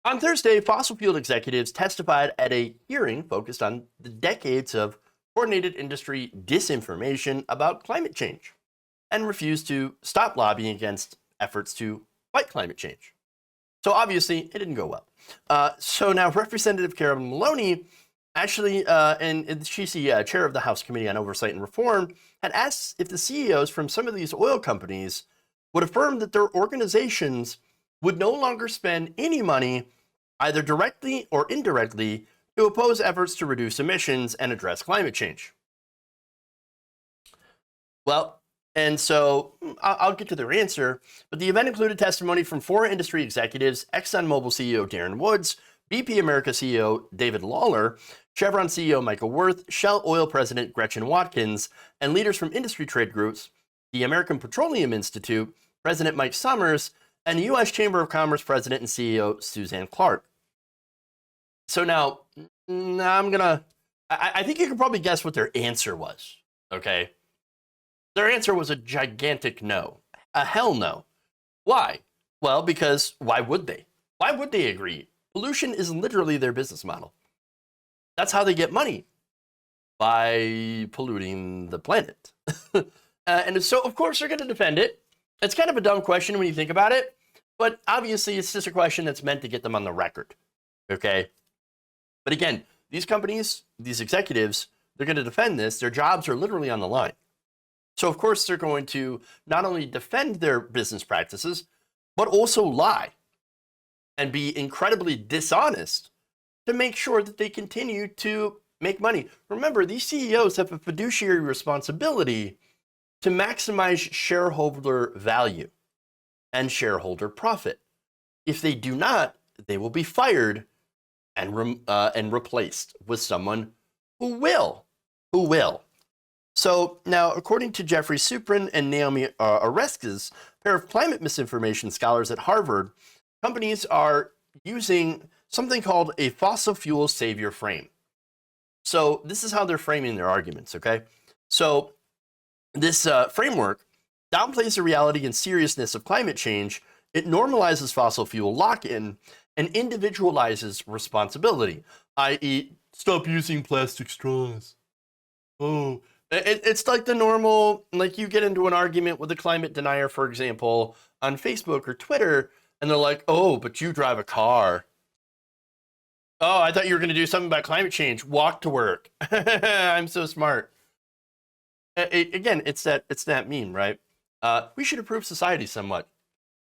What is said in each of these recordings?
On Thursday, fossil fuel executives testified at a hearing focused on the decades of coordinated industry disinformation about climate change and refused to stop lobbying against efforts to fight climate change. So obviously, it didn't go well. So now Representative Carolyn Maloney actually, and she's the chair of the House Committee on Oversight and Reform, had asked if the CEOs from some of these oil companies would affirm that their organizations would no longer spend any money, either directly or indirectly, to oppose efforts to reduce emissions and address climate change. Well, and so I'll get to their answer, but the event included testimony from four industry executives: ExxonMobil CEO Darren Woods, BP America CEO David Lawler, Chevron CEO Michael Wirth, Shell Oil President Gretchen Watkins, and leaders from industry trade groups, the American Petroleum Institute, President Mike Summers, and the U.S. Chamber of Commerce President and CEO Suzanne Clark. So now, I think you can probably guess what their answer was, okay? Their answer was a gigantic no, a hell no. Why? Well, because why would they? Why would they agree? Pollution is literally their business model. That's how they get money, by polluting the planet. And so, of course, they're going to defend it. It's kind of a dumb question when you think about it, but obviously it's just a question that's meant to get them on the record, okay? But again, these companies, these executives, they're going to defend this. Their jobs are literally on the line. So, of course, they're going to not only defend their business practices, but also lie and be incredibly dishonest to make sure that they continue to make money. Remember, these CEOs have a fiduciary responsibility to maximize shareholder value and shareholder profit. If they do not, they will be fired and replaced with someone who will. So now, according to Jeffrey Suprin and Naomi Oreskes, a pair of climate misinformation scholars at Harvard, companies are using something called a fossil fuel savior frame. So this is how they're framing their arguments, okay? So this framework downplays the reality and seriousness of climate change. It normalizes fossil fuel lock-in and individualizes responsibility, i.e., stop using plastic straws. Oh, it's like the normal, like you get into an argument with a climate denier, for example, on Facebook or Twitter, and they're like, oh, but you drive a car. Oh, I thought you were going to do something about climate change. Walk to work. I'm so smart. Again, it's that meme, right? We should improve society somewhat.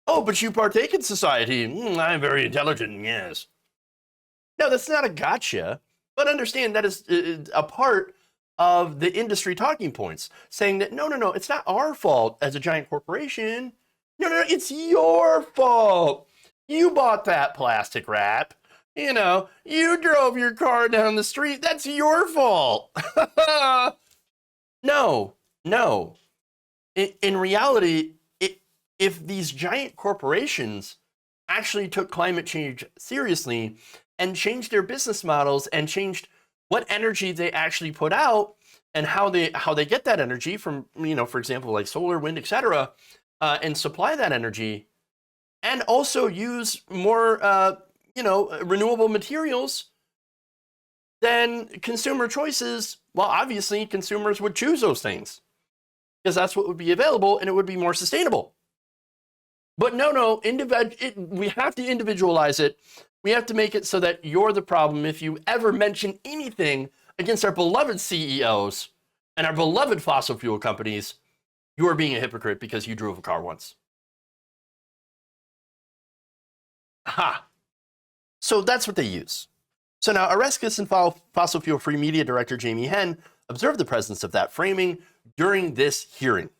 Oh, but you partake in society. I'm very intelligent, yes. No, that's not a gotcha. But understand that is a part of the industry talking points, saying that, no, it's not our fault as a giant corporation. No, it's your fault. You bought that plastic wrap. You drove your car down the street. That's your fault. No. In reality, if these giant corporations actually took climate change seriously and changed their business models and changed what energy they actually put out and how they get that energy from, for example, like solar, wind, etc., and supply that energy, and also use more, renewable materials, then consumer choices, well, obviously consumers would choose those things because that's what would be available and it would be more sustainable. But no, we have to individualize it. We have to make it so that you're the problem if you ever mention anything against our beloved CEOs and our beloved fossil fuel companies. You are being a hypocrite because you drove a car once. Ha! So that's what they use. So now, Oreskes and Fossil Fuel Free Media Director Jamie Henn observed the presence of that framing during this hearing.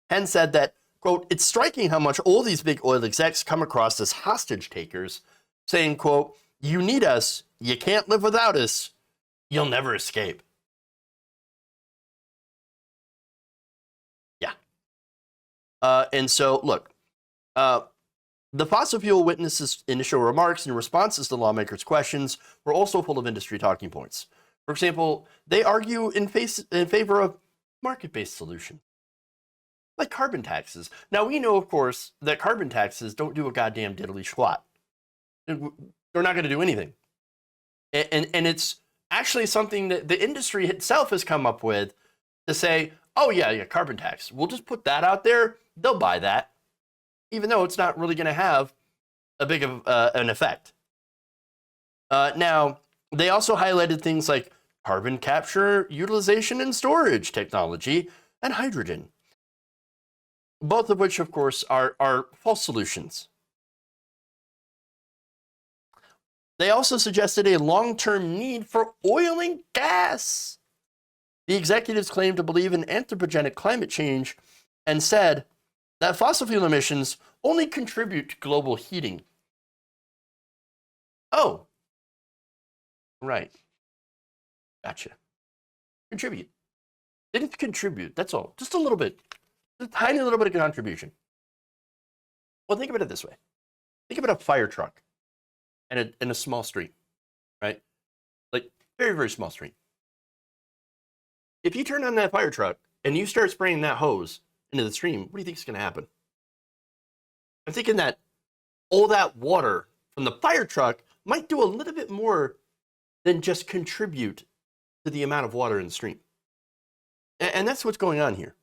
Henn said that, quote, it's striking how much all these big oil execs come across as hostage takers, saying, quote, you need us, you can't live without us, you'll never escape. Yeah. And so, look, the fossil fuel witnesses' initial remarks and responses to lawmakers' questions were also full of industry talking points. For example, they argue in favor of market-based solutions, like carbon taxes. Now, we know, of course, that carbon taxes don't do a goddamn diddly squat. they're not going to do anything. And it's actually something that the industry itself has come up with to say, oh, yeah, carbon tax. We'll just put that out there. They'll buy that, even though it's not really going to have a big of an effect. Now, they also highlighted things like carbon capture, utilization, and storage technology, and hydrogen, both of which, of course, are false solutions. They also suggested a long-term need for oil and gas. The executives claimed to believe in anthropogenic climate change and said that fossil fuel emissions only contribute to global heating. Oh, right. Gotcha. Contribute. Didn't contribute, that's all. Just a little bit. Just a tiny little bit of contribution. Well, think about it this way. Think about a fire truck in a small street, right? Like, very, very small street. If you turn on that fire truck and you start spraying that hose into the stream, what do you think is going to happen? I'm thinking that all that water from the fire truck might do a little bit more than just contribute to the amount of water in the stream. And that's what's going on here.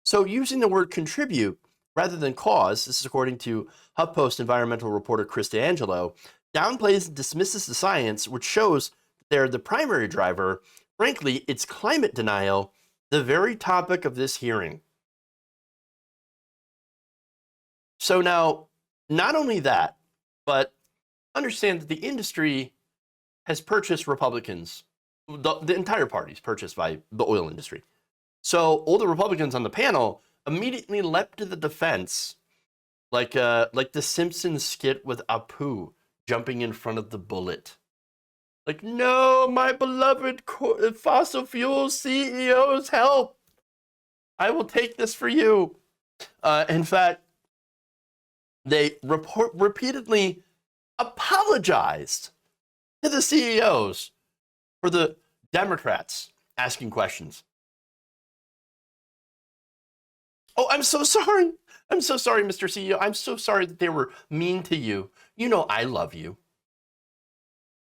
So using the word contribute rather than cause, this is according to HuffPost environmental reporter Chris D'Angelo, downplays and dismisses the science, which shows they're the primary driver. Frankly, it's climate denial, the very topic of this hearing. So now, not only that, but understand that the industry has purchased Republicans. The entire party is purchased by the oil industry. So all the Republicans on the panel immediately leapt to the defense, like the Simpsons skit with Apu jumping in front of the bullet. Like, no, my beloved fossil fuel CEOs, help! I will take this for you. In fact, they repeatedly apologized to the CEOs for the Democrats asking questions. Oh, I'm so sorry. I'm so sorry, Mr. CEO. I'm so sorry that they were mean to you. You know I love you.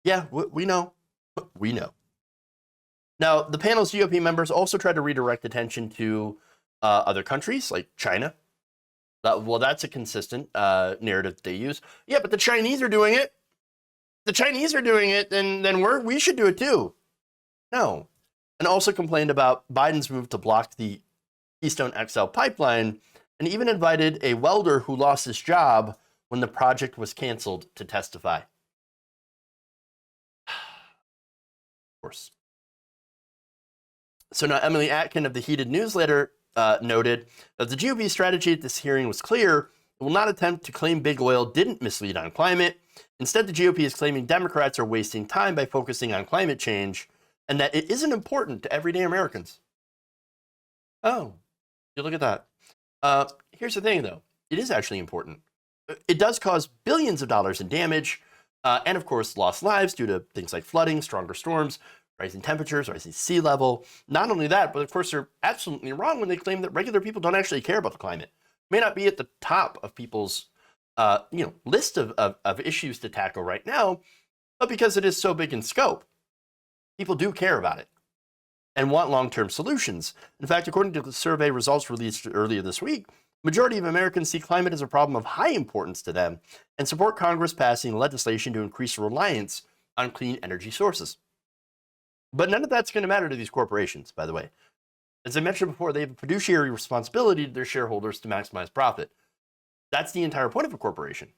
Yeah, we know. We know. Now, the panel's GOP members also tried to redirect attention to other countries like China. Well, that's a consistent narrative they use. Yeah, but the Chinese are doing it. The Chinese are doing it, then we should do it too. No. And also complained about Biden's move to block the Keystone XL pipeline, and even invited a welder who lost his job when the project was canceled to testify. Of course. So now Emily Atkin of the Heated Newsletter noted that the GOP strategy at this hearing was clear. It will not attempt to claim big oil didn't mislead on climate. Instead, the GOP is claiming Democrats are wasting time by focusing on climate change and that it isn't important to everyday Americans. Oh, you look at that. Here's the thing, though. It is actually important. It does cause billions of dollars in damage and, of course, lost lives due to things like flooding, stronger storms, rising temperatures, rising sea level. Not only that, but, of course, they're absolutely wrong when they claim that regular people don't actually care about the climate. It may not be at the top of people's list of issues to tackle right now, but because it is so big in scope, people do care about it and want long-term solutions. In fact, according to the survey results released earlier this week, majority of Americans see climate as a problem of high importance to them and support Congress passing legislation to increase reliance on clean energy sources. But none of that's going to matter to these corporations, by the way. As I mentioned before, they have a fiduciary responsibility to their shareholders to maximize profit. That's the entire point of a corporation,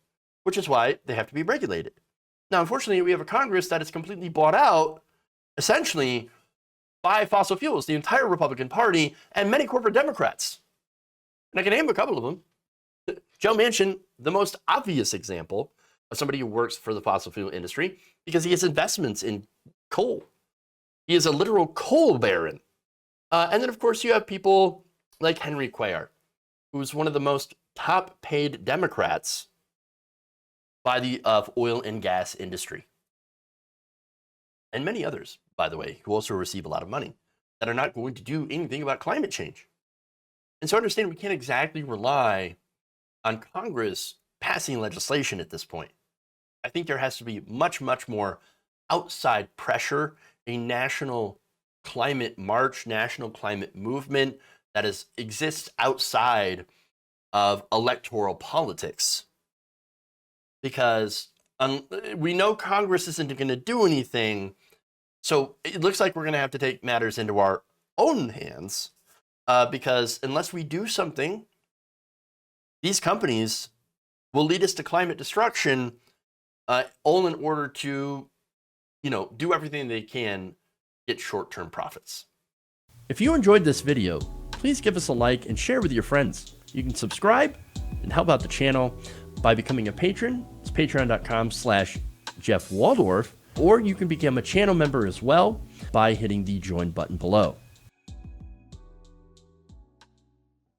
which is why they have to be regulated. Now, unfortunately, we have a Congress that is completely bought out, essentially, by fossil fuels, the entire Republican Party, and many corporate Democrats. And I can name a couple of them. Joe Manchin, the most obvious example of somebody who works for the fossil fuel industry because he has investments in coal. He is a literal coal baron. And then, of course, you have people like Henry Cuellar, who's one of the most top-paid Democrats by the oil and gas industry. And many others, by the way, who also receive a lot of money that are not going to do anything about climate change. And so understand we can't exactly rely on Congress passing legislation at this point. I think there has to be much, much more outside pressure, a national climate march, national climate movement that exists outside of electoral politics. Because we know Congress isn't going to do anything, so it looks like we're going to have to take matters into our own hands, because unless we do something, these companies will lead us to climate destruction, all in order to, do everything they can, get short-term profits. If you enjoyed this video, please give us a like and share with your friends. You can subscribe and help out the channel by becoming a patron. It's patreon.com/Jeff Waldorf, or you can become a channel member as well by hitting the join button below.